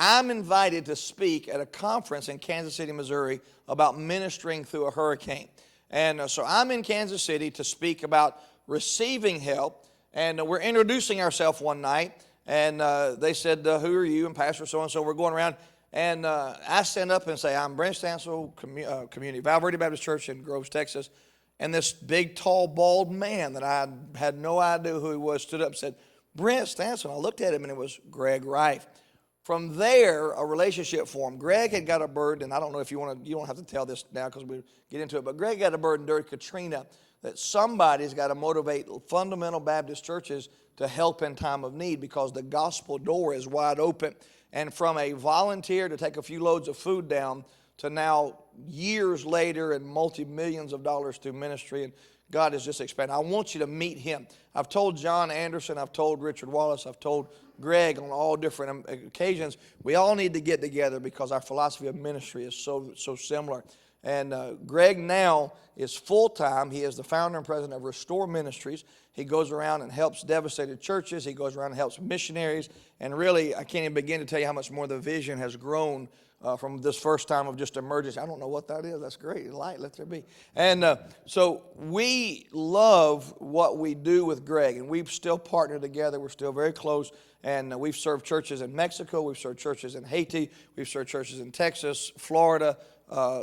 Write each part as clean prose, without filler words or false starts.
I'm invited to speak at a conference in Kansas City, Missouri about ministering through a hurricane. And so I'm in Kansas City to speak about receiving help. And we're introducing ourselves one night. And they said, who are you? And Pastor so-and-so. We're going around. And I stand up and say, I'm Brent Stansel, Community Valverde Baptist Church in Groves, Texas. And this big, tall, bald man that I had no idea who he was stood up and said, Brent Stansel. I looked at him, and it was Greg Rife. From there, a relationship formed. Greg had got a burden, and I don't know if you don't have to tell this now because we get into it, but Greg got a burden during Katrina that somebody's got to motivate fundamental Baptist churches to help in time of need because the gospel door is wide open. And from a volunteer to take a few loads of food down to now years later and multi-millions of dollars through ministry, and God has just expanded. I want you to meet him. I've told John Anderson, I've told Richard Wallace, I've told Greg on all different occasions, we all need to get together because our philosophy of ministry is so similar. And Greg now is full-time. He is the founder and president of Restore Ministries. He goes around and helps devastated churches. He goes around and helps missionaries. And really, I can't even begin to tell you how much more the vision has grown from this first time of just emergence. I don't know what that is. That's great. Light, let there be. And so we love what we do with Greg. And we've still partnered together. We're still very close. And we've served churches in Mexico. We've served churches in Haiti. We've served churches in Texas, Florida.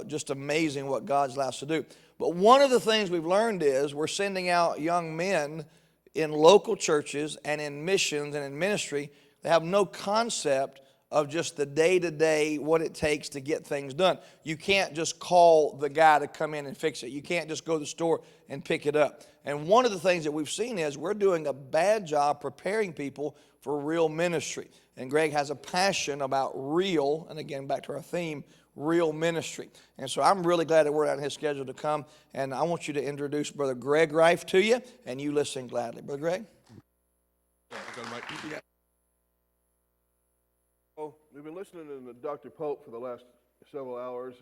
Just amazing what God's allowed us to do. But one of the things we've learned is we're sending out young men in local churches and in missions and in ministry that have no concept of just the day-to-day, what it takes to get things done. You can't just call the guy to come in and fix it. You can't just go to the store and pick it up. And one of the things that we've seen is we're doing a bad job preparing people for real ministry. And Greg has a passion about real, and again, back to our theme, real ministry. And so I'm really glad that we're on his schedule to come. And I want you to introduce Brother Greg Rife to you, and you listen gladly. Brother Greg? Well, we've been listening to Dr. Pope for the last several hours,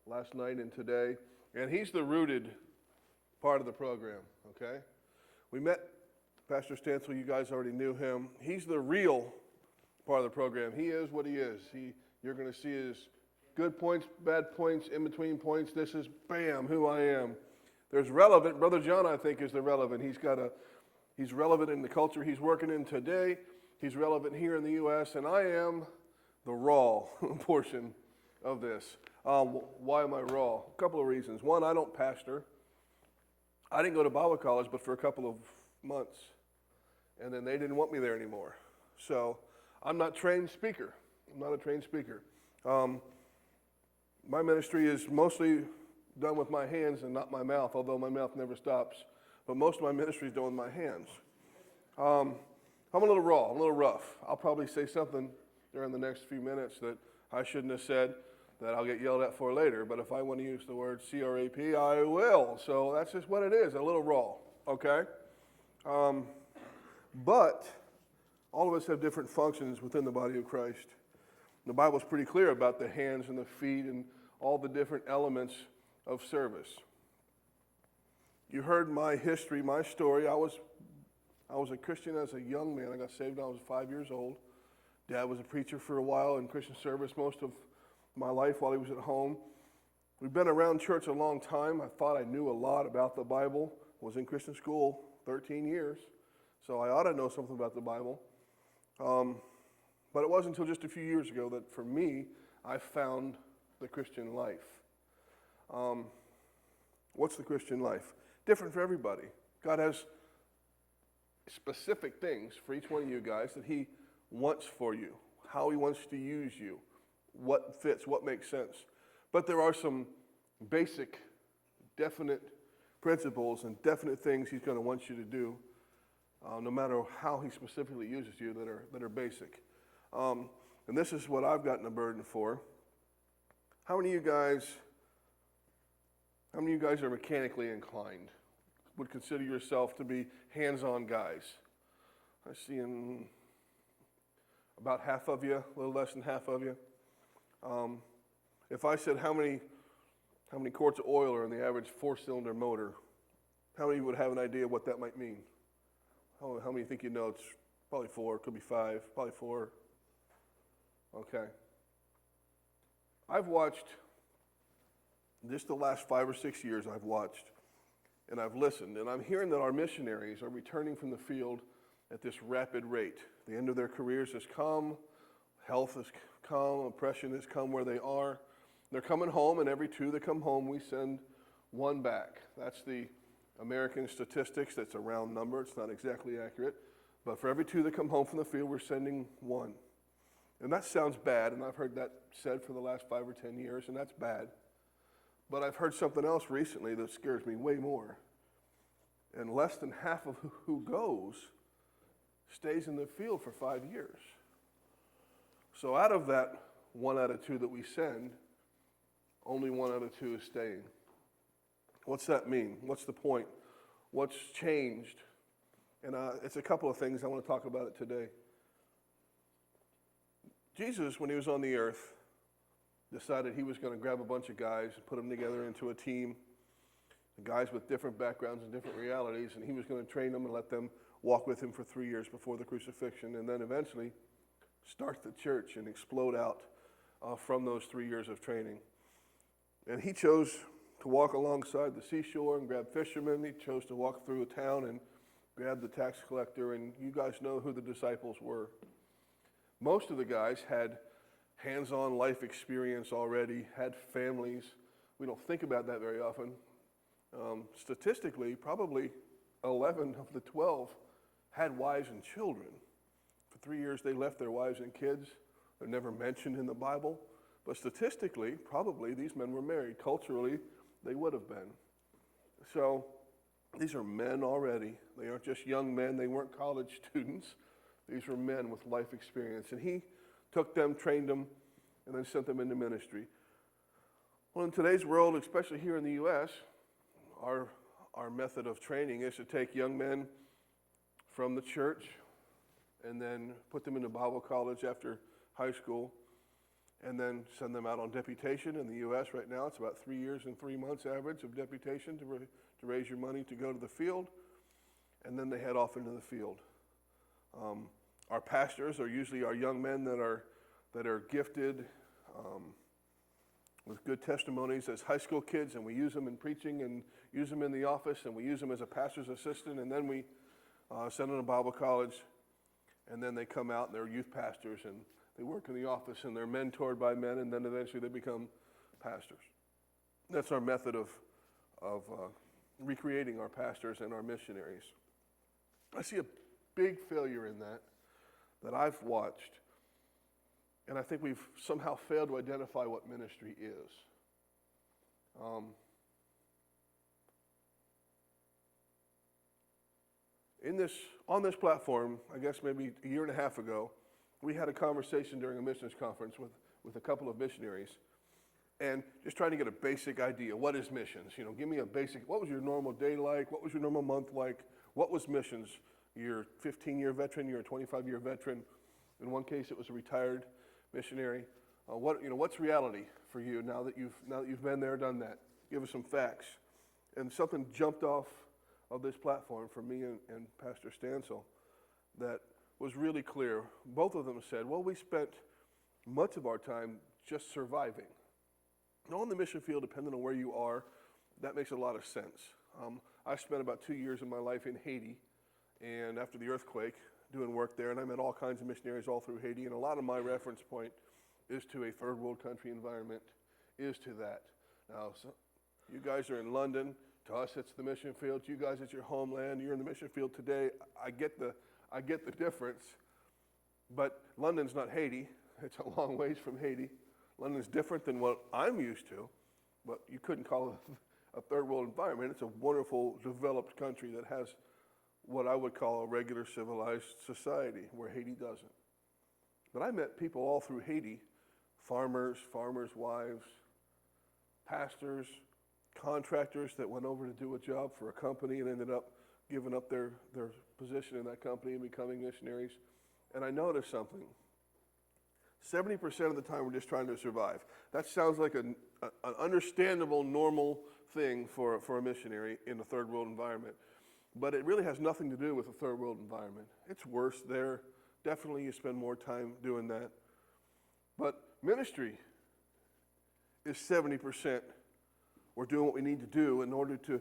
last night and today, and he's the rooted part of the program, okay? We met Pastor Stansel, you guys already knew him. He's the real part of the program. He is what he is. You're going to see his good points, bad points, in-between points. This is, bam, who I am. There's relevant. Brother John, I think, is the relevant. He's relevant in the culture he's working in today. He's relevant here in the U.S., and I am the raw portion of this. Why am I raw? A couple of reasons. One, I don't pastor. I didn't go to Bible college but for a couple of months, and then they didn't want me there anymore. So I'm not a trained speaker. I'm not a trained speaker. My ministry is mostly done with my hands and not my mouth, although my mouth never stops. But most of my ministry is done with my hands. I'm a little raw, I'm a little rough. I'll probably say something during the next few minutes that I shouldn't have said, that I'll get yelled at for later. But if I want to use the word C-R-A-P, I will. So that's just what it is, a little raw, okay? But all of us have different functions within the body of Christ. The Bible's pretty clear about the hands and the feet and all the different elements of service. You heard my history, my story. I was a Christian as a young man. I got saved when I was 5 years old. Dad was a preacher for a while in Christian service most of my life while he was at home. We've been around church a long time. I thought I knew a lot about the Bible. I was in Christian school 13 years, so I ought to know something about the Bible. But it wasn't until just a few years ago that, for me, I found the Christian life. What's the Christian life? Different for everybody. God has specific things for each one of you guys that he wants for you, how he wants to use you, what fits, what makes sense. But there are some basic, definite principles and definite things he's going to want you to do, no matter how he specifically uses you, that are basic. And this is what I've gotten a burden for. How many of you guys are mechanically inclined? Would consider yourself to be hands-on guys? I see about half of you, a little less than half of you. If I said how many quarts of oil are in the average four-cylinder motor, how many would have an idea what that might mean? How many think you know? It's probably 4, could be 5, probably 4. Okay. I've watched, just the last 5 or 6 years I've watched, and I've listened, and I'm hearing that our missionaries are returning from the field at this rapid rate. The end of their careers has come, health has come, oppression has come where they are. They're coming home, and every 2 that come home, we send 1 back. That's the American statistics. That's a round number. It's not exactly accurate. But for every 2 that come home from the field, we're sending 1. And that sounds bad, and I've heard that said for the last 5 or 10 years, and that's bad. But I've heard something else recently that scares me way more. And less than half of who goes stays in the field for 5 years. So out of that 1 out of 2 that we send, only 1 out of 2 is staying. What's that mean? What's the point? What's changed? And it's a couple of things. I want to talk about it today. Jesus, when he was on the earth, decided he was going to grab a bunch of guys and put them together into a team, guys with different backgrounds and different realities, and he was going to train them and let them walk with him for 3 years before the crucifixion, and then eventually start the church and explode out from those 3 years of training. And he chose to walk alongside the seashore and grab fishermen. He chose to walk through a town and grab the tax collector, and you guys know who the disciples were. Most of the guys had hands-on life experience already, had families. We don't think about that very often. Statistically, probably 11 of the 12 had wives and children. For 3 years, they left their wives and kids. They're never mentioned in the Bible. But statistically, probably these men were married. Culturally, they would have been. So these are men already. They aren't just young men. They weren't college students. These were men with life experience. And he took them, trained them, and then sent them into ministry. Well, in today's world, especially here in the U.S., our method of training is to take young men from the church and then put them into Bible college after high school and then send them out on deputation. In the U.S. right now, it's about 3 years and 3 months average of deputation to raise your money to go to the field, and then they head off into the field. Our pastors are usually our young men that are gifted with good testimonies as high school kids, and we use them in preaching and use them in the office, and we use them as a pastor's assistant, and then we send them to Bible college, and then they come out and they're youth pastors, and they work in the office, and they're mentored by men, and then eventually they become pastors. That's our method of recreating our pastors and our missionaries. I see a big failure in that I've watched, and I think we've somehow failed to identify what ministry is. On this platform, I guess maybe a year and a half ago, we had a conversation during a missions conference with a couple of missionaries, and just trying to get a basic idea. What is missions? Give me a basic, what was your normal day like? What was your normal month like? What was missions? You're a 15-year veteran, you're a 25-year veteran. In one case, it was a retired missionary. What's reality for you now that you've been there, done that? Give us some facts. And something jumped off of this platform for me and Pastor Stansel that was really clear. Both of them said, well, we spent much of our time just surviving. Now, on the mission field, depending on where you are, that makes a lot of sense. I spent about 2 years of my life in Haiti, and after the earthquake, doing work there, and I met all kinds of missionaries all through Haiti, and a lot of my reference point is to a third world country environment, is to that. Now, so you guys are in London. To us, it's the mission field. You guys, it's your homeland. You're in the mission field today. I get the difference, but London's not Haiti. It's a long ways from Haiti. London's different than what I'm used to, but you couldn't call it a third world environment. It's a wonderful, developed country that has what I would call a regular civilized society, where Haiti doesn't. But I met people all through Haiti, farmers' wives, pastors, contractors that went over to do a job for a company and ended up giving up their position in that company and becoming missionaries. And I noticed something. 70% of the time we're just trying to survive. That sounds like an understandable, normal thing for a missionary in a third world environment. But it really has nothing to do with a third world environment. It's worse there. Definitely you spend more time doing that. But ministry is 70% we're doing what we need to do in order to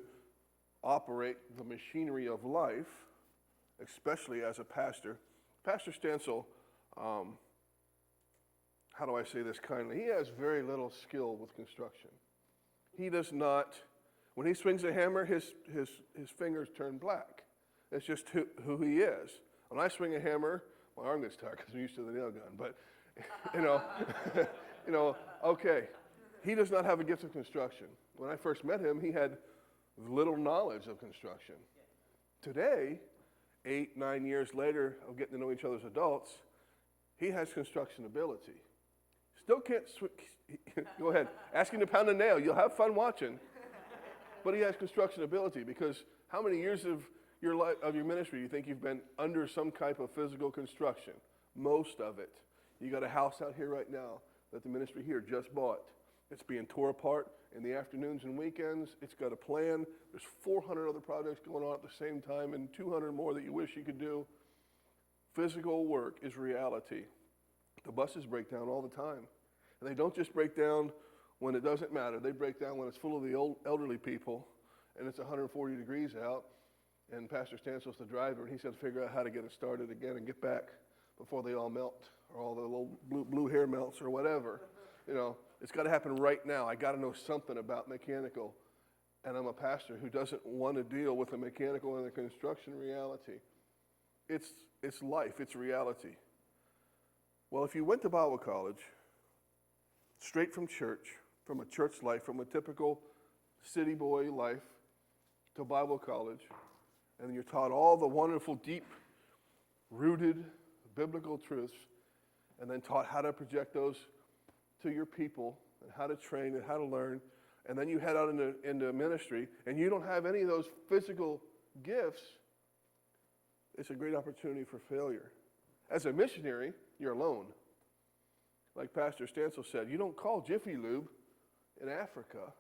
operate the machinery of life, especially as a pastor. Pastor Stansel, how do I say this kindly? He has very little skill with construction. He does not, when he swings a hammer, his fingers turn black. It's just who he is. When I swing a hammer, my arm gets tired because I'm used to the nail gun. But, okay. He does not have a gift of construction. When I first met him, he had little knowledge of construction. Today, 8, 9 years later of getting to know each other as adults, he has construction ability. Still can't go ahead, ask him to pound a nail. You'll have fun watching. But he has construction ability, because how many years of your life, of your ministry, do you think you've been under some type of physical construction? Most of it. You got a house out here right now that the ministry here just bought. It's being tore apart in the afternoons and weekends. It's got a plan. There's 400 other projects going on at the same time and 200 more that you wish you could do. Physical work is reality. The buses break down all the time. And they don't just break down when it doesn't matter. They break down when it's full of the old elderly people and it's 140 degrees out, and Pastor Stansel's the driver, and he's got to figure out how to get it started again and get back before they all melt, or all the little blue hair melts, or whatever. It's got to happen right now. I got to know something about mechanical, and I'm a pastor who doesn't want to deal with the mechanical and the construction reality. It's life. It's reality. Well, if you went to Bible college, straight from church, from a church life, from a typical city boy life to Bible college, and you're taught all the wonderful, deep-rooted biblical truths, and then taught how to project those to your people, and how to train and how to learn, and then you head out into ministry, and you don't have any of those physical gifts, it's a great opportunity for failure. As a missionary, you're alone. Like Pastor Stansel said, you don't call Jiffy Lube in Africa.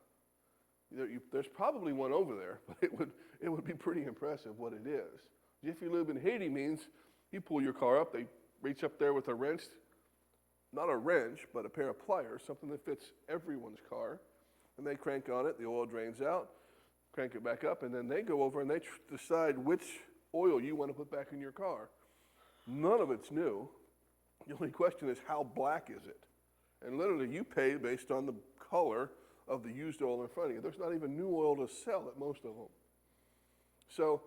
There's probably one over there, but it would be pretty impressive what it is. Jiffy Lube in Haiti means you pull your car up, they reach up there with a wrench, not a wrench, but a pair of pliers, something that fits everyone's car, and they crank on it, the oil drains out, crank it back up, and then they go over and they decide which oil you want to put back in your car. None of it's new. The only question is, how black is it? And literally, you pay based on the color of the used oil in front of you. There's not even new oil to sell at most of them. So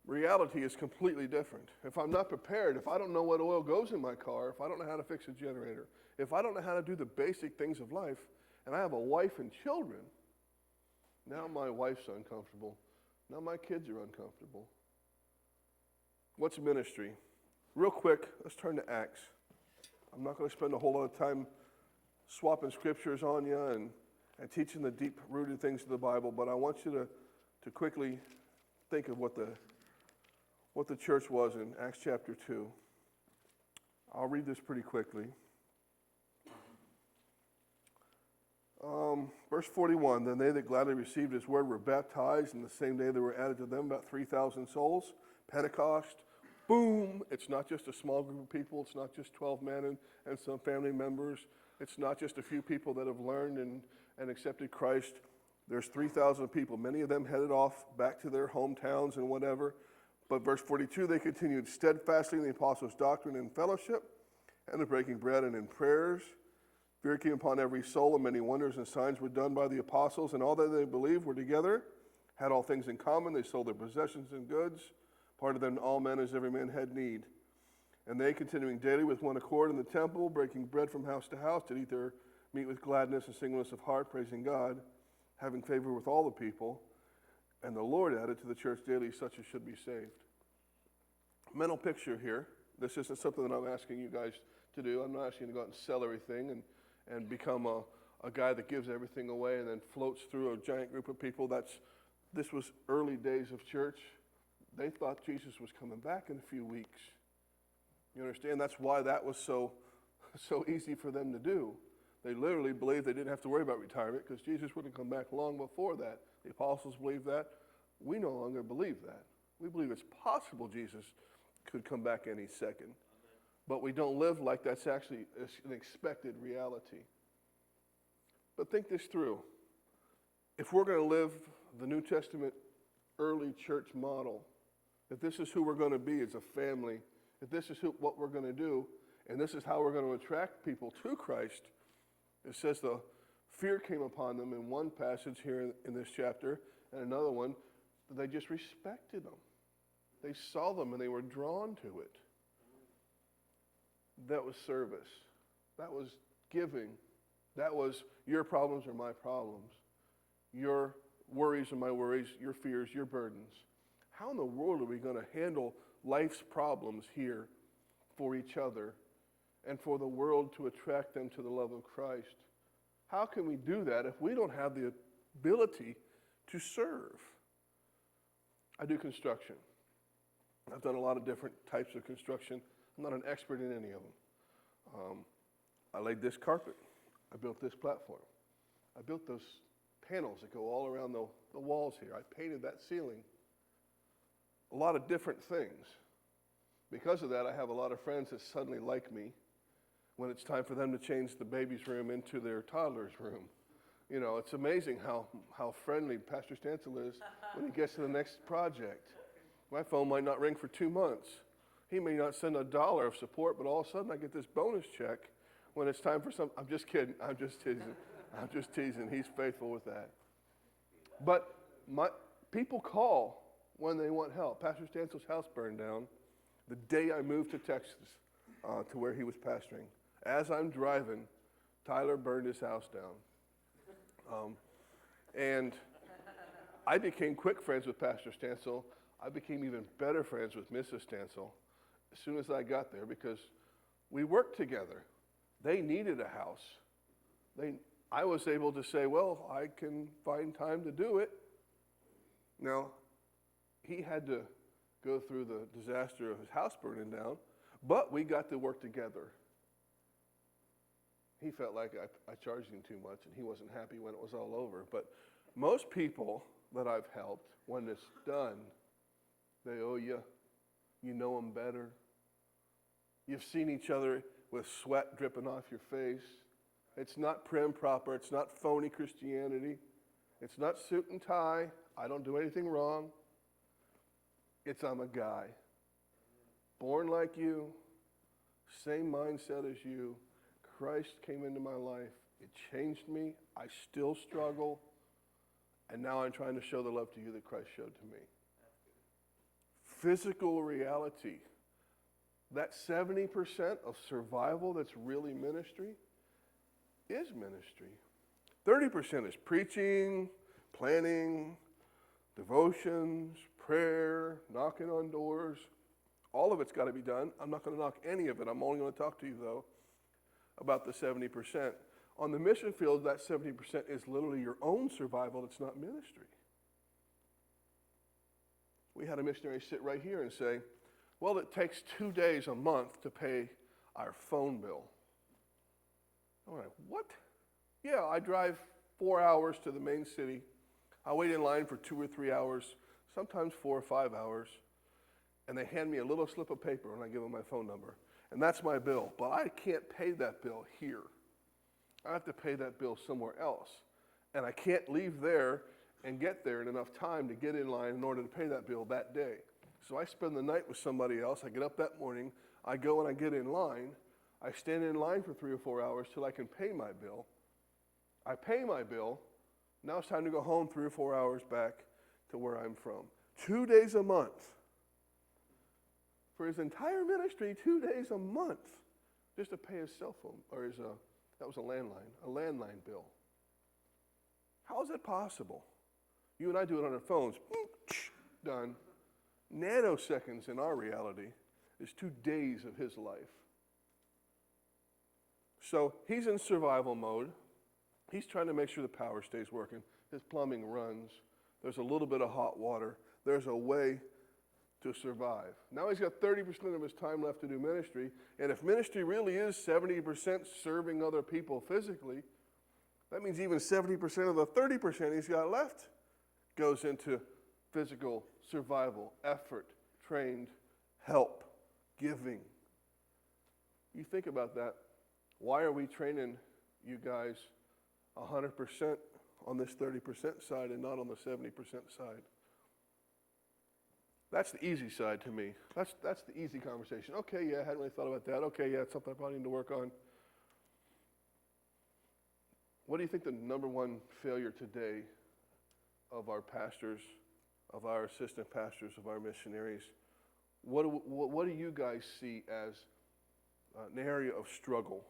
reality is completely different. If I'm not prepared, if I don't know what oil goes in my car, if I don't know how to fix a generator, if I don't know how to do the basic things of life, and I have a wife and children, now my wife's uncomfortable. Now my kids are uncomfortable. What's ministry? Real quick, let's turn to Acts. I'm not going to spend a whole lot of time swapping scriptures on you and teaching the deep-rooted things of the Bible, but I want you to quickly think of what the church was in Acts chapter 2. I'll read this pretty quickly. Verse 41, then they that gladly received his word were baptized, and the same day there were added to them about 3,000 souls. Pentecost, boom! It's not just a small group of people. It's not just 12 men and some family members. It's not just a few people that have learned and accepted Christ. There's 3,000 people. Many of them headed off back to their hometowns and whatever. But verse 42, they continued steadfastly in the apostles' doctrine and fellowship, and the breaking bread and in prayers. Fear came upon every soul, and many wonders and signs were done by the apostles, and all that they believed were together, had all things in common. They sold their possessions and goods, parted them to all men as every man had need. And they, continuing daily with one accord in the temple, breaking bread from house to house, did eat their meat with gladness and singleness of heart, praising God, having favor with all the people. And the Lord added to the church daily such as should be saved. Mental picture here. This isn't something that I'm asking you guys to do. I'm not asking you to go out and sell everything and become a guy that gives everything away and then floats through a giant group of people. This was early days of church. They thought Jesus was coming back in a few weeks. You understand? That's why that was so easy for them to do. They literally believed they didn't have to worry about retirement because Jesus would have come back long before that. The apostles believed that. We no longer believe that. We believe it's possible Jesus could come back any second. But we don't live like that's actually an expected reality. But think this through. If we're going to live the New Testament early church model, if this is who we're going to be as a family, if this is what we're going to do, and this is how we're going to attract people to Christ, it says the fear came upon them in one passage here in this chapter, and another one, that they just respected them. They saw them and they were drawn to it. That was service. That was giving. That was your problems are my problems. Your worries are my worries, your fears, your burdens. How in the world are we going to handle life's problems here for each other and for the world to attract them to the love of Christ? How can we do that if we don't have the ability to serve? I do construction. I've done a lot of different types of construction. I'm not an expert in any of them. I laid this carpet. I built this platform. I built those panels that go all around the walls here. I painted that ceiling. A lot of different things. Because of that, I have a lot of friends that suddenly like me when it's time for them to change the baby's room into their toddler's room. You know, it's amazing how friendly Pastor Stancil is when he gets to the next project. My phone might not ring for 2 months. He may not send $1 of support, but all of a sudden I get this bonus check when it's time for I'm just kidding. I'm just teasing. I'm just teasing. He's faithful with that. But people call when they want help. Pastor Stancil's house burned down the day I moved to Texas to where he was pastoring. As I'm driving, Tyler burned his house down. And I became quick friends with Pastor Stancil. I became even better friends with Mrs. Stancil as soon as I got there because we worked together. They needed a house. I was able to say, well, I can find time to do it. Now, he had to go through the disaster of his house burning down, but we got to work together. He felt like I charged him too much, and he wasn't happy when it was all over. But most people that I've helped, when it's done, they owe you. You know them better. You've seen each other with sweat dripping off your face. It's not prim proper. It's not phony Christianity. It's not suit and tie. I don't do anything wrong. It's I'm a guy. Born like you. Same mindset as you. Christ came into my life. It changed me. I still struggle. And now I'm trying to show the love to you that Christ showed to me. Physical reality. That 70% of survival that's really ministry is ministry. 30% is preaching, planning, devotions, prayer, knocking on doors. All of it's got to be done. I'm not going to knock any of it. I'm only going to talk to you, though, about the 70%. On the mission field, that 70% is literally your own survival. It's not ministry. We had a missionary sit right here and say, well, it takes 2 days a month to pay our phone bill. I'm like, what? Yeah, I drive 4 hours to the main city. I wait in line for 2 or 3 hours, sometimes 4 or 5 hours, and they hand me a little slip of paper when I give them my phone number. And that's my bill. But I can't pay that bill here. I have to pay that bill somewhere else. And I can't leave there and get there in enough time to get in line in order to pay that bill that day. So I spend the night with somebody else. I get up that morning. I go and I get in line. I stand in line for 3 or 4 hours till I can pay my bill. I pay my bill. Now it's time to go home 3 or 4 hours back to where I'm from. 2 days a month. For his entire ministry, 2 days a month, just to pay his cell phone, or that was a landline bill. How is that possible? You and I do it on our phones. Done. Nanoseconds in our reality is 2 days of his life. So he's in survival mode. He's trying to make sure the power stays working. His plumbing runs. There's a little bit of hot water. There's a way to survive. Now he's got 30% of his time left to do ministry. And if ministry really is 70% serving other people physically, that means even 70% of the 30% he's got left goes into physical survival, effort, trained, help, giving. You think about that. Why are we training you guys 100% on this 30% side and not on the 70% side. That's the easy side to me. That's the easy conversation. Okay, yeah, I hadn't really thought about that. Okay, yeah, it's something I probably need to work on. What do you think the number one failure today of our pastors, of our assistant pastors, of our missionaries, what do you guys see as an area of struggle?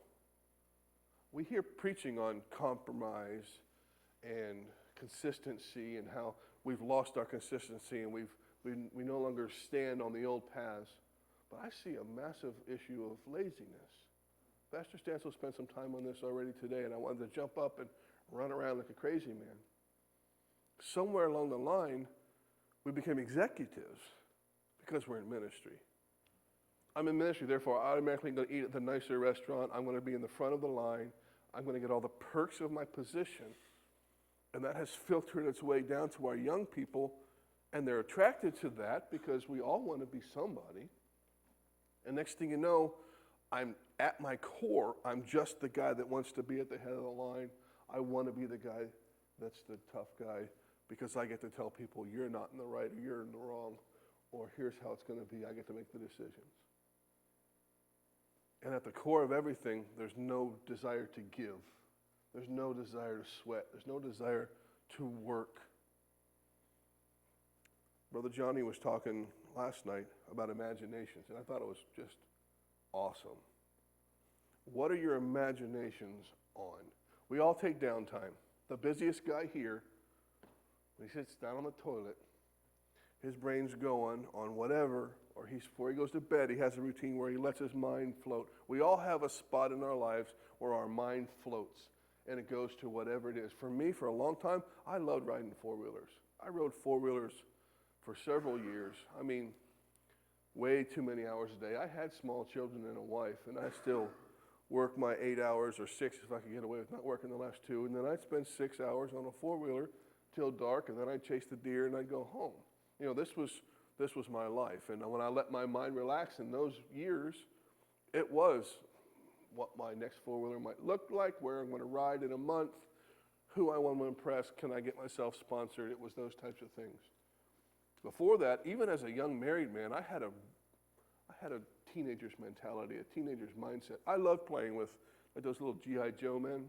We hear preaching on compromise and consistency and how we've lost our consistency and we no longer stand on the old paths. But I see a massive issue of laziness. Pastor Stansel spent some time on this already today, and I wanted to jump up and run around like a crazy man. Somewhere along the line, we became executives because we're in ministry. I'm in ministry, therefore I'm automatically going to eat at the nicer restaurant. I'm going to be in the front of the line. I'm going to get all the perks of my position. And that has filtered its way down to our young people, and they're attracted to that because we all want to be somebody. And next thing you know, I'm at my core, I'm just the guy that wants to be at the head of the line. I want to be the guy that's the tough guy because I get to tell people you're not in the right or you're in the wrong, or here's how it's going to be. I get to make the decisions. And at the core of everything, there's no desire to give. There's no desire to sweat. There's no desire to work. Brother Johnny was talking last night about imaginations, and I thought it was just awesome. What are your imaginations on? We all take downtime. The busiest guy here, when he sits down on the toilet, his brain's going on whatever, or before he goes to bed, he has a routine where he lets his mind float. We all have a spot in our lives where our mind floats, and it goes to whatever it is. For me, for a long time, I loved riding four-wheelers. I rode four-wheelers for several years. I mean, way too many hours a day. I had small children and a wife, and I still work my 8 hours or 6 if I could get away with not working the last 2, and then I'd spend 6 hours on a four-wheeler till dark, and then I'd chase the deer and I'd go home. You know, this was my life, and when I let my mind relax in those years, it was what my next four-wheeler might look like, where I'm going to ride in a month, who I want to impress, can I get myself sponsored? It was those types of things. Before that, even as a young married man, I had a teenager's mentality, a teenager's mindset. I loved playing with like those little G.I. Joe men.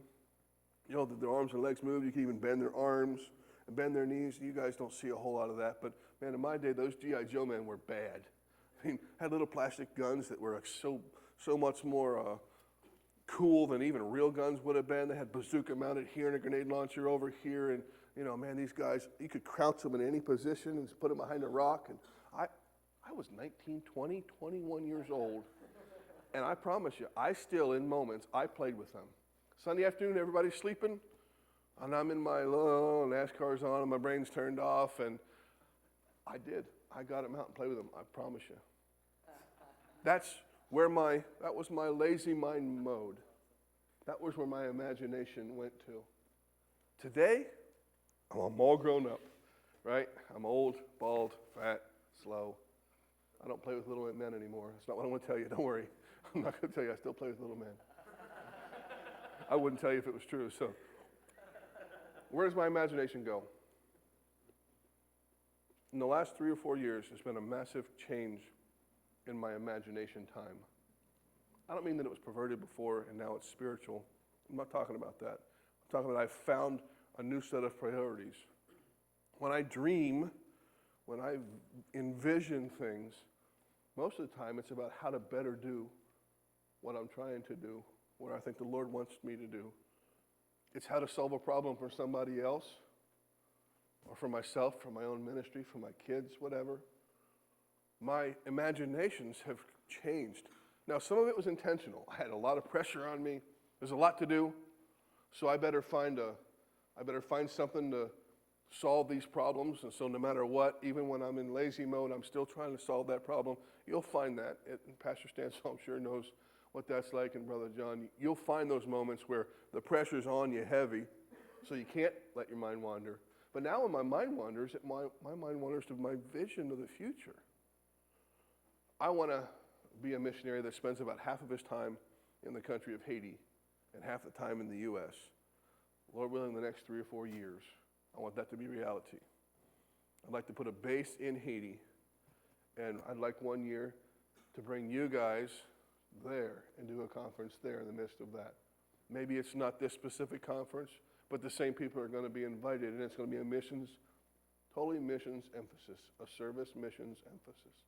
You know, their arms and legs move. You can even bend their arms and bend their knees. You guys don't see a whole lot of that. But, man, in my day, those G.I. Joe men were bad. I mean, had little plastic guns that were like so much more cool than even real guns would have been. They had bazooka mounted here and a grenade launcher over here. And, you know, man, these guys, you could crouch them in any position and put them behind a rock. And I was 19, 20, 21 years old. And I promise you, I still, in moments, I played with them. Sunday afternoon, everybody's sleeping. And I'm in my, NASCAR's on and my brain's turned off. And I did. I got them out and played with them, I promise you. That was my lazy mind mode. That was where my imagination went to. Today, I'm all grown up, right? I'm old, bald, fat, slow. I don't play with little men anymore. That's not what I want to tell you. Don't worry. I'm not going to tell you I still play with little men. I wouldn't tell you if it was true. So, where does my imagination go? In the last 3 or 4 years, there's been a massive change in my imagination time. I don't mean that it was perverted before and now it's spiritual. I'm not talking about that. I'm talking about I've found a new set of priorities. When I dream, when I envision things, most of the time it's about how to better do what I'm trying to do, what I think the Lord wants me to do. It's how to solve a problem for somebody else, or for myself, for my own ministry, for my kids, whatever. My imaginations have changed. Now, some of it was intentional. I had a lot of pressure on me. There's a lot to do, so I better find something to solve these problems. And so no matter what, even when I'm in lazy mode, I'm still trying to solve that problem. You'll find that. And Pastor Stansel, I'm sure, knows what that's like. And Brother John, you'll find those moments where the pressure's on you heavy, so you can't let your mind wander. But now when my mind wanders, my mind wanders to my vision of the future. I want to be a missionary that spends about half of his time in the country of Haiti and half the time in the U.S. Lord willing, the next 3 or 4 years, I want that to be reality. I'd like to put a base in Haiti, and I'd like one year to bring you guys there and do a conference there in the midst of that. Maybe it's not this specific conference, but the same people are going to be invited, and it's going to be a missions, totally missions emphasis, a service missions emphasis.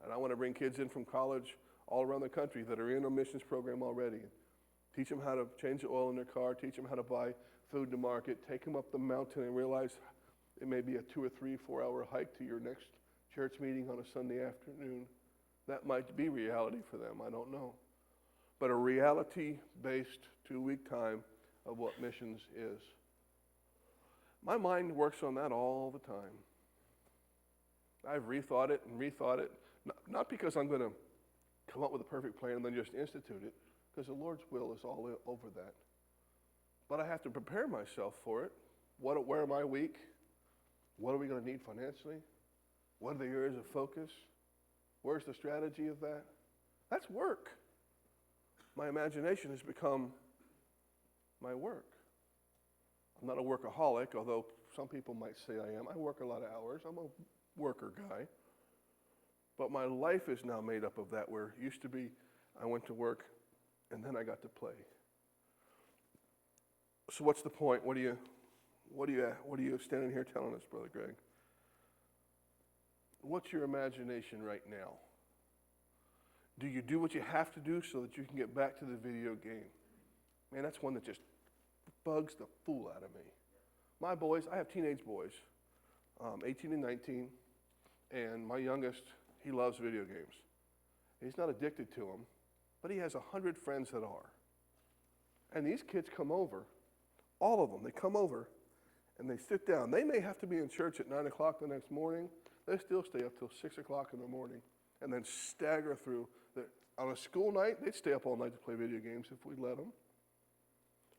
And I want to bring kids in from college all around the country that are in a missions program already. Teach them how to change the oil in their car, teach them how to buy food to market, take them up the mountain and realize it may be a 2 or 3, 4 hour hike to your next church meeting on a Sunday afternoon. That might be reality for them, I don't know. But a reality-based 2-week time of what missions is. My mind works on that all the time. I've rethought it and rethought it, not because I'm going to come up with a perfect plan and then just institute it, because the Lord's will is all over that. But I have to prepare myself for it. Where am I weak? What are we going to need financially? What are the areas of focus? Where's the strategy of that? That's work. My imagination has become my work. I'm not a workaholic, although some people might say I am. I work a lot of hours. I'm a worker guy. But my life is now made up of that, where it used to be I went to work and then I got to play. So what's the point? What are you standing here telling us, Brother Greg? What's your imagination right now? Do you do what you have to do so that you can get back to the video game? Man, that's one that just bugs the fool out of me. My boys, I have teenage boys, 18 and 19, and my youngest, he loves video games. He's not addicted to them, but he has 100 friends that are. And these kids come over, all of them, they come over, and they sit down. They may have to be in church at 9 o'clock the next morning. They still stay up till 6 o'clock in the morning and then stagger through. On a school night, they'd stay up all night to play video games if we let them.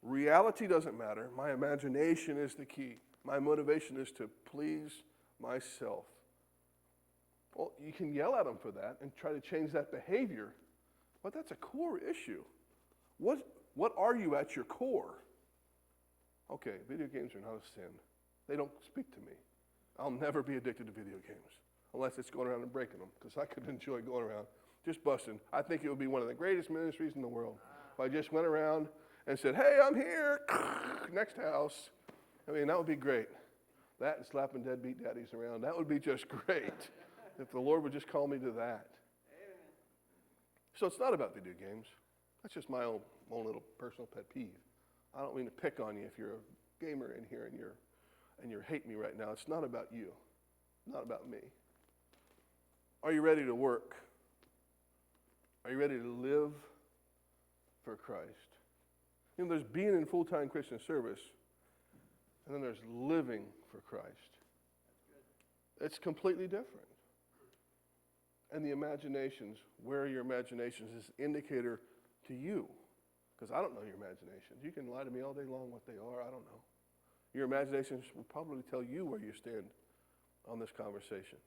Reality doesn't matter. My imagination is the key. My motivation is to please myself. Well, you can yell at them for that and try to change that behavior, but that's a core issue. What are you at your core? Okay, video games are not a sin. They don't speak to me. I'll never be addicted to video games unless it's going around and breaking them, because I could enjoy going around just busting. I think it would be one of the greatest ministries in the world if I just went around and said, hey, I'm here, next house. I mean, that would be great. That and slapping deadbeat daddies around, that would be just great if the Lord would just call me to that. So it's not about video games. That's just my own little personal pet peeve. I don't mean to pick on you if you're a gamer in here and you're hating me right now. It's not about you, not about me. Are you ready to work? Are you ready to live for Christ? You know, there's being in full-time Christian service, and then there's living for Christ. It's completely different. And the imaginations, where are your imaginations, is an indicator to you. Because I don't know your imaginations. You can lie to me all day long what they are. I don't know. Your imaginations will probably tell you where you stand on this conversation.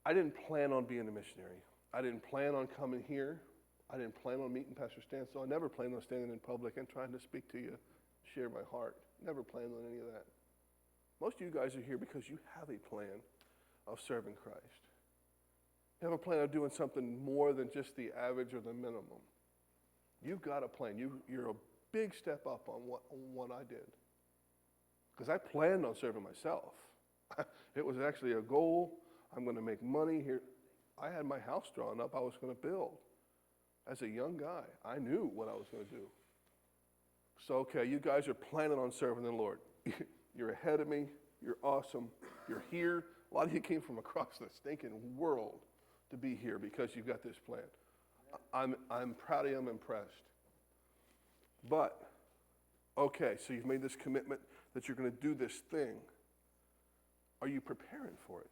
I didn't plan on being a missionary. I didn't plan on coming here. I didn't plan on meeting Pastor Stansel. I never planned on standing in public and trying to speak to you, share my heart. Never planned on any of that. Most of you guys are here because you have a plan of serving Christ. You have a plan of doing something more than just the average or the minimum. You've got a plan. You're a big step up on what I did. Because I planned on serving myself. It was actually a goal. I'm going to make money here. I had my house drawn up. I was going to build. As a young guy, I knew what I was going to do. So, okay, you guys are planning on serving the Lord. You're ahead of me. You're awesome. You're here. A lot of you came from across the stinking world to be here because you've got this plan. I'm proud of you. I'm impressed. But, okay, so you've made this commitment that you're going to do this thing. Are you preparing for it?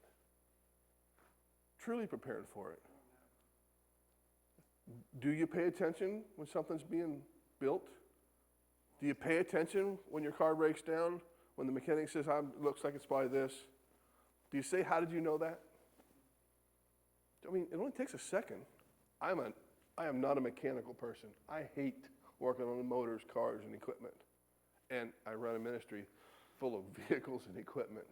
Truly preparing for it? Do you pay attention when something's being built? Do you pay attention when your car breaks down? When the mechanic says, looks like it's probably this? Do you say, how did you know that? I mean, it only takes a second. I am not a mechanical person. I hate working on motors, cars, and equipment. And I run a ministry full of vehicles and equipment.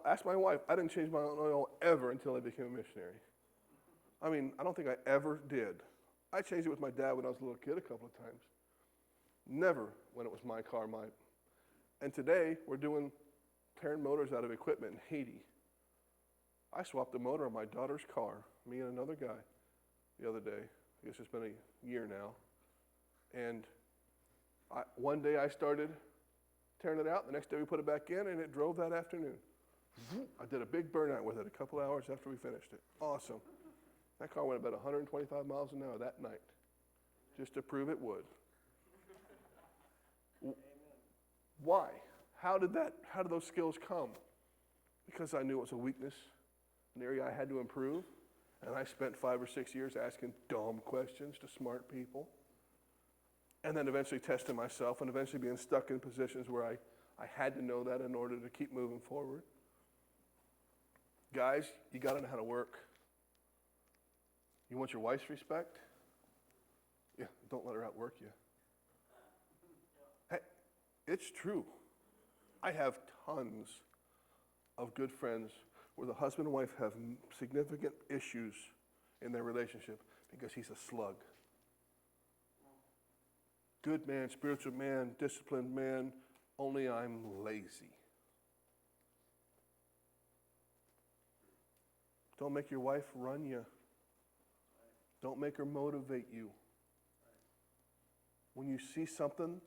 Ask my wife, I didn't change my own oil ever until I became a missionary. I mean, I don't think I ever did. I changed it with my dad when I was a little kid a couple of times. Never when it was my car, and today we're tearing motors out of equipment in Haiti. I swapped the motor on my daughter's car, me and another guy, the other day. I guess it's been a year now. And one day I started tearing it out. The next day we put it back in, and it drove that afternoon. I did a big burnout with it a couple hours after we finished it. Awesome. That car went about 125 miles an hour that night, just to prove it would. Why? How did those skills come? Because I knew it was a weakness, an area I had to improve, and I spent 5 or 6 years asking dumb questions to smart people, and then eventually testing myself, and eventually being stuck in positions where I had to know that in order to keep moving forward. Guys, you got to know how to work. You want your wife's respect? Yeah, don't let her outwork you. Hey, it's true. I have tons of good friends where the husband and wife have significant issues in their relationship because he's a slug. Good man, spiritual man, disciplined man, only I'm lazy. Don't make your wife run you. Don't make her motivate you. When you see something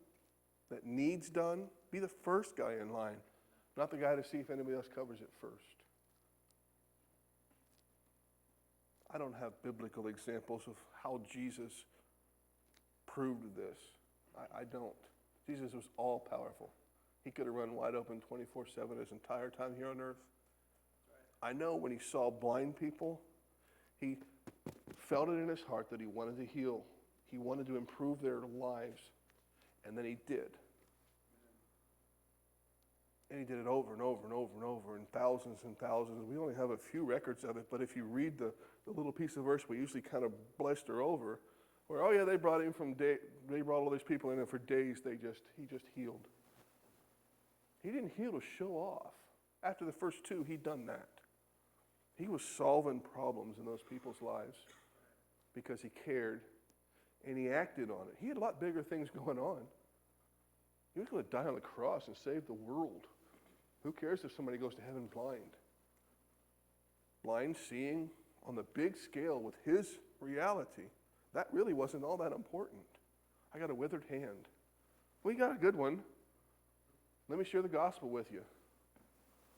that needs done, be the first guy in line, not the guy to see if anybody else covers it first. I don't have biblical examples of how Jesus proved this. I don't. Jesus was all powerful. He could have run wide open 24/7 his entire time here on earth. I know when he saw blind people, he felt it in his heart that he wanted to heal. He wanted to improve their lives. And then he did. And he did it over and over and over and over, and thousands and thousands. We only have a few records of it, but if you read the little piece of verse we usually kind of blister over, where, oh yeah, they brought all these people in, and for days he just healed. He didn't heal to show off. After the first two, he'd done that. He was solving problems in those people's lives because he cared, and he acted on it. He had a lot bigger things going on. He was going to die on the cross and save the world. Who cares if somebody goes to heaven blind? Blind seeing on the big scale with his reality, that really wasn't all that important. I got a withered hand. Well, you got a good one. Let me share the gospel with you.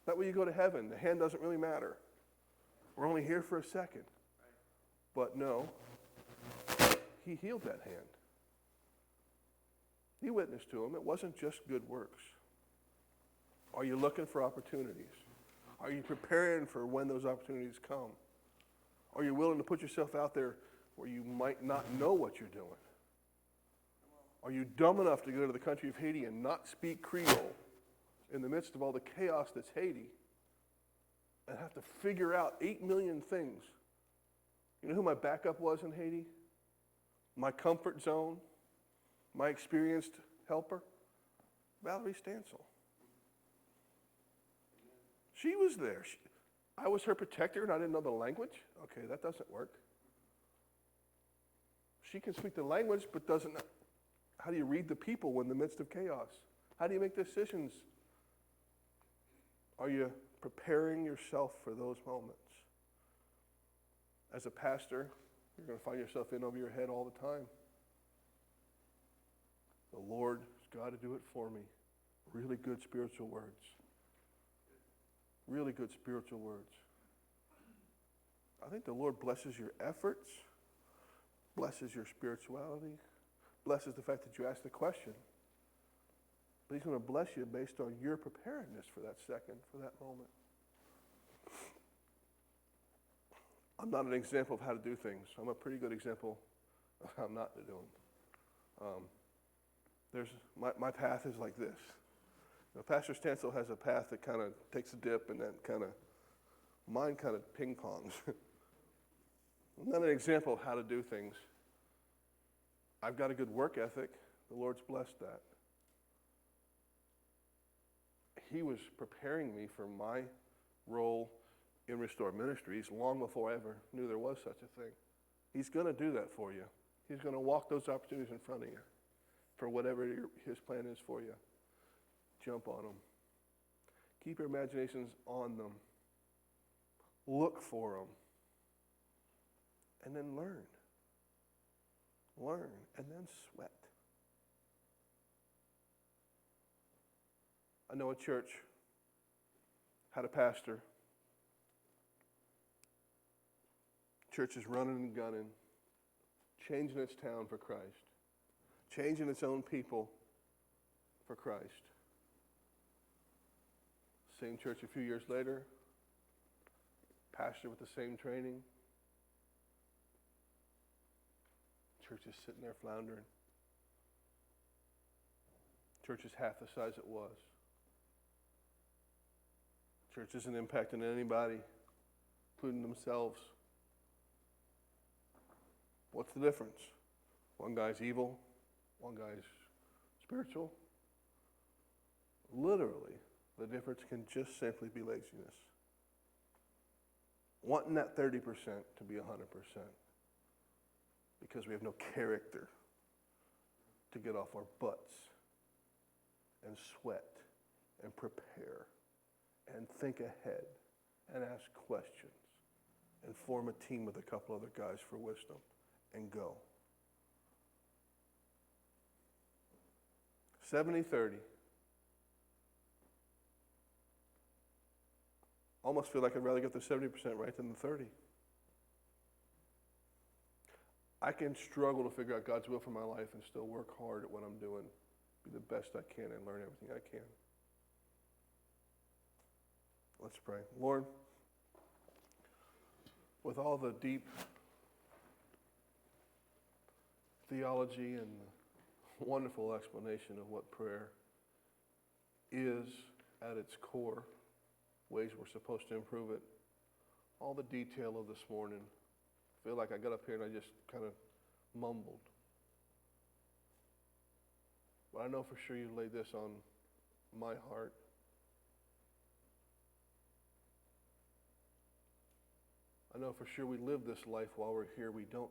That way you go to heaven. The hand doesn't really matter. We're only here for a second. But no, he healed that hand. He witnessed to him. It wasn't just good works. Are you looking for opportunities? Are you preparing for when those opportunities come? Are you willing to put yourself out there where you might not know what you're doing? Are you dumb enough to go to the country of Haiti and not speak Creole in the midst of all the chaos that's Haiti and have to figure out 8 million things? You know who my backup was in Haiti? My comfort zone, my experienced helper? Valerie Stansel. She was there. I was her protector and I didn't know the language? Okay, that doesn't work. She can speak the language but doesn't know. How do you read the people in the midst of chaos? How do you make decisions? Are you preparing yourself for those moments? As a pastor, you're going to find yourself in over your head all the time. The Lord has got to do it for me. Really good spiritual words. Really good spiritual words. I think the Lord blesses your efforts, blesses your spirituality, blesses the fact that you asked the question. But he's going to bless you based on your preparedness for that second, for that moment. I'm not an example of how to do things. I'm a pretty good example of how not to do them. My path is like this. Now, Pastor Stansel has a path that kind of takes a dip and then mine kind of ping-pongs. I'm not an example of how to do things. I've got a good work ethic. The Lord's blessed that. He was preparing me for my role in Restore Ministries long before I ever knew there was such a thing. He's going to do that for you. He's going to walk those opportunities in front of you for whatever his plan is for you. Jump on them. Keep your imaginations on them. Look for them. And then learn. Learn and then sweat. I know a church had a pastor. Church is running and gunning, changing its town for Christ, changing its own people for Christ. Same church a few years later, pastor with the same training. Church is sitting there floundering. Church is half the size it was. Church isn't impacting anybody, including themselves. What's the difference? One guy's evil, one guy's spiritual. Literally, the difference can just simply be laziness. Wanting that 30% to be 100% because we have no character to get off our butts and sweat and prepare and think ahead and ask questions and form a team with a couple other guys for wisdom and go. 70-30. Almost feel like I'd rather get the 70% right than the 30. I can struggle to figure out God's will for my life and still work hard at what I'm doing, be the best I can, and learn everything I can. Let's pray. Lord, with all the deep theology and wonderful explanation of what prayer is at its core, ways we're supposed to improve it, all the detail of this morning, I feel like I got up here and I just kind of mumbled. But I know for sure you laid this on my heart. I know for sure we live this life while we're here. We don't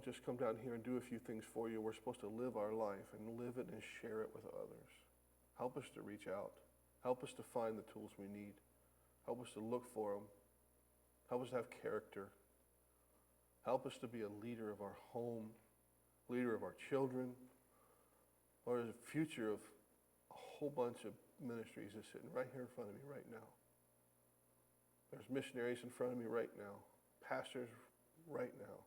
just come down here and do a few things for you. We're supposed to live our life and live it and share it with others. Help us to reach out. Help us to find the tools we need. Help us to look for them. Help us to have character. Help us to be a leader of our home, leader of our children, or the future of a whole bunch of ministries that's sitting right here in front of me right now. There's missionaries in front of me right now, pastors right now.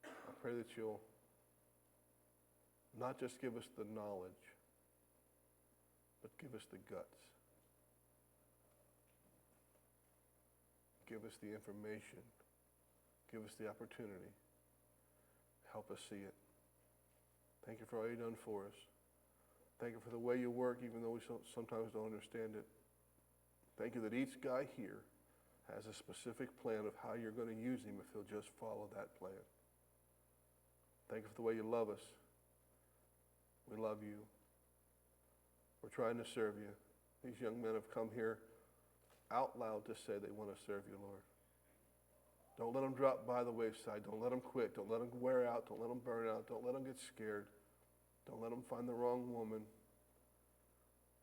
I pray that you'll not just give us the knowledge, but give us the guts. Give us the information. Give us the opportunity. Help us see it. Thank you for all you've done for us. Thank you for the way you work, even though we sometimes don't understand it. Thank you that each guy here has a specific plan of how you're going to use him if he'll just follow that plan. Thank you for the way you love us. We love you. We're trying to serve you. These young men have come here out loud to say they want to serve you, Lord. Don't let them drop by the wayside. Don't let them quit. Don't let them wear out. Don't let them burn out. Don't let them get scared. Don't let them find the wrong woman.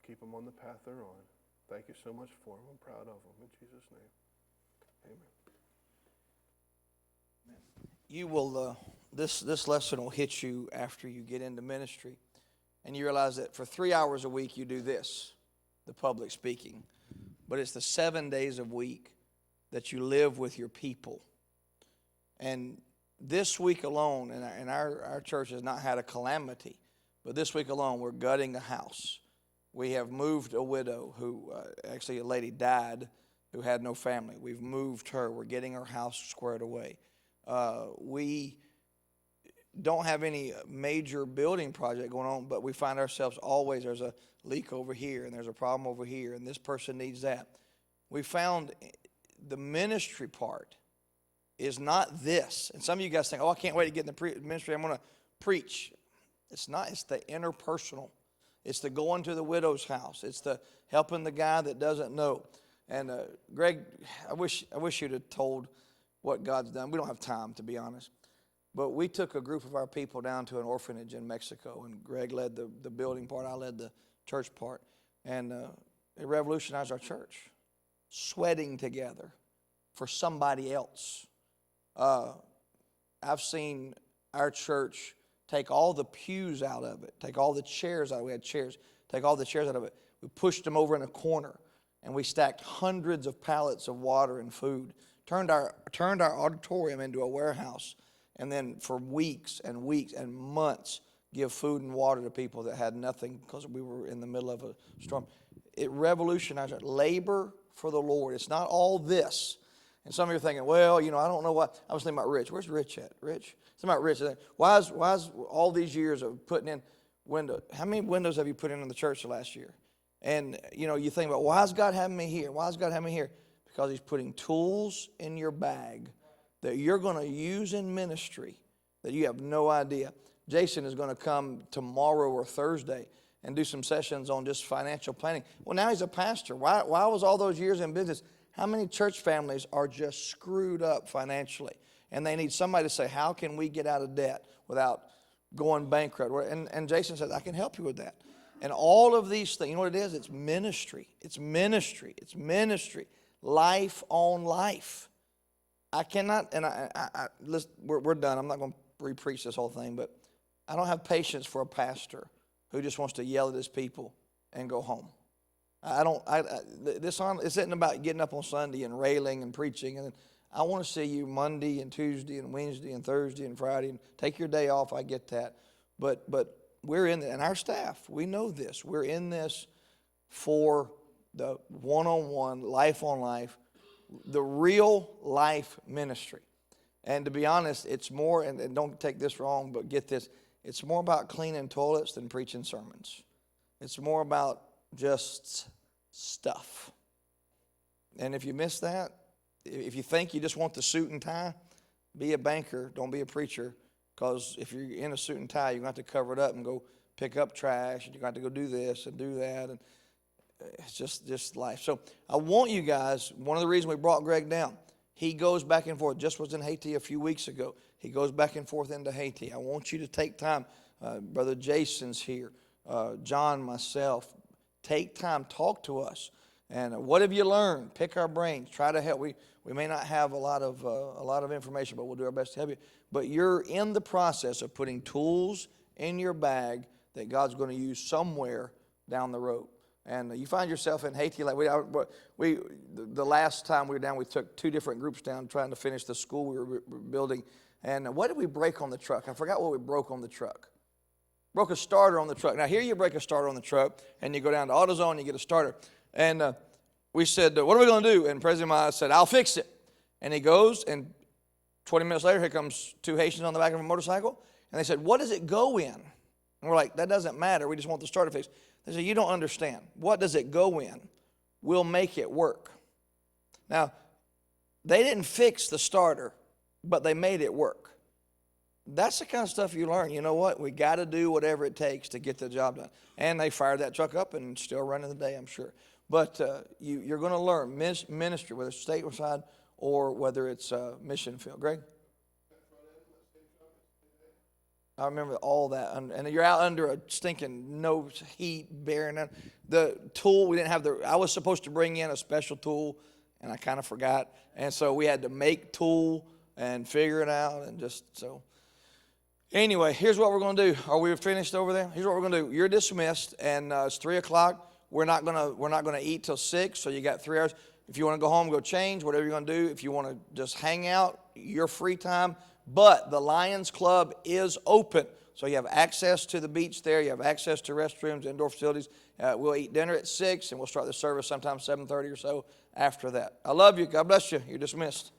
Keep them on the path they're on. Thank you so much for them. I'm proud of them. In Jesus' name, amen. You will, this lesson will hit you after you get into ministry. And you realize that for 3 hours a week you do this, the public speaking. But it's the 7 days a week that you live with your people. And this week alone, and our church has not had a calamity, but this week alone we're gutting a house. We have moved a widow who, actually a lady died who had no family. We've moved her. We're getting her house squared away. We don't have any major building project going on, but we find ourselves always, there's a leak over here, and there's a problem over here, and this person needs that. We found the ministry part is not this. And some of you guys think, oh, I can't wait to get in the ministry. I'm going to preach. It's not. It's the interpersonal. It's the going to the widow's house. It's the helping the guy that doesn't know. And Greg, I wish you'd have told what God's done. We don't have time, to be honest. But we took a group of our people down to an orphanage in Mexico, and Greg led the building part. I led the church part. And it revolutionized our church. Sweating together for somebody else. I've seen our church take all the pews out of it, take all the chairs out. We had chairs. Take all the chairs out of it. We pushed them over in a corner, and we stacked hundreds of pallets of water and food. Turned our auditorium into a warehouse, and then for weeks and weeks and months, give food and water to people that had nothing because we were in the middle of a storm. It revolutionized it. Labor for the Lord. It's not all this. And some of you are thinking, well, I don't know what. I was thinking about Rich. Where's Rich at? Rich? It's about Rich. Why is all these years of putting in windows? How many windows have you put in the church the last year? And, you think about, why is God having me here? Why is God having me here? Because He's putting tools in your bag that you're going to use in ministry that you have no idea. Jason is going to come tomorrow or Thursday and do some sessions on just financial planning. Well, now he's a pastor. Why was all those years in business? How many church families are just screwed up financially? And they need somebody to say, how can we get out of debt without going bankrupt? And Jason says, I can help you with that. And all of these things, you know what it is? It's ministry. It's ministry. It's ministry. Life on life. I cannot, and listen, we're done. I'm not going to re-preach this whole thing, but I don't have patience for a pastor who just wants to yell at his people and go home. This isn't about getting up on Sunday and railing and preaching. And I want to see you Monday and Tuesday and Wednesday and Thursday and Friday and take your day off. I get that, but we're in it, and our staff, we know this. We're in this for the one-on-one, life on life, the real life ministry. And to be honest, it's more, and don't take this wrong, but get this, it's more about cleaning toilets than preaching sermons. It's more about just stuff. And if you miss that, if you think you just want the suit and tie, be a banker, don't be a preacher, because if you're in a suit and tie, you're going to have to cover it up and go pick up trash, and you're going to have to go do this and do that, and it's just life. So I want you guys, one of the reasons we brought Greg down, he goes back and forth, just was in Haiti a few weeks ago. He goes back and forth into Haiti. I want you to take time. Brother Jason's here, John, myself. Take time, talk to us. And what have you learned? Pick our brains. Try to help. We may not have a lot of information, but we'll do our best to help you. But you're in the process of putting tools in your bag that God's going to use somewhere down the road. And you find yourself in Haiti. Like the last time we were down, we took 2 different groups down trying to finish the school we were building. And what did we break on the truck? I forgot what we broke on the truck. Broke a starter on the truck. Now, here you break a starter on the truck, and you go down to AutoZone and you get a starter. And we said, what are we going to do? And President Maya said, I'll fix it. And he goes, and 20 minutes later, here comes 2 Haitians on the back of a motorcycle. And they said, what does it go in? And we're like, that doesn't matter. We just want the starter fixed. They said, you don't understand. What does it go in? We'll make it work. Now, they didn't fix the starter, but they made it work. That's the kind of stuff you learn. You know what? We got to do whatever it takes to get the job done. And they fired that truck up and still running the day, I'm sure. But you're going to learn ministry, whether it's stateside or whether it's mission field. Greg? I remember all that. And you're out under a stinking no heat, bearing down. The tool, we didn't have I was supposed to bring in a special tool, and I kind of forgot. And so we had to make tool and figure it out, and just so. Anyway, here's what we're going to do. Are we finished over there? Here's what we're going to do. You're dismissed, and it's 3 o'clock. We're not gonna eat till 6, so you got 3 hours. If you want to go home, go change, whatever you're going to do. If you want to just hang out, your free time. But the Lions Club is open, so you have access to the beach there. You have access to restrooms, indoor facilities. We'll eat dinner at 6, and we'll start the service sometime 7:30 or so after that. I love you. God bless you. You're dismissed.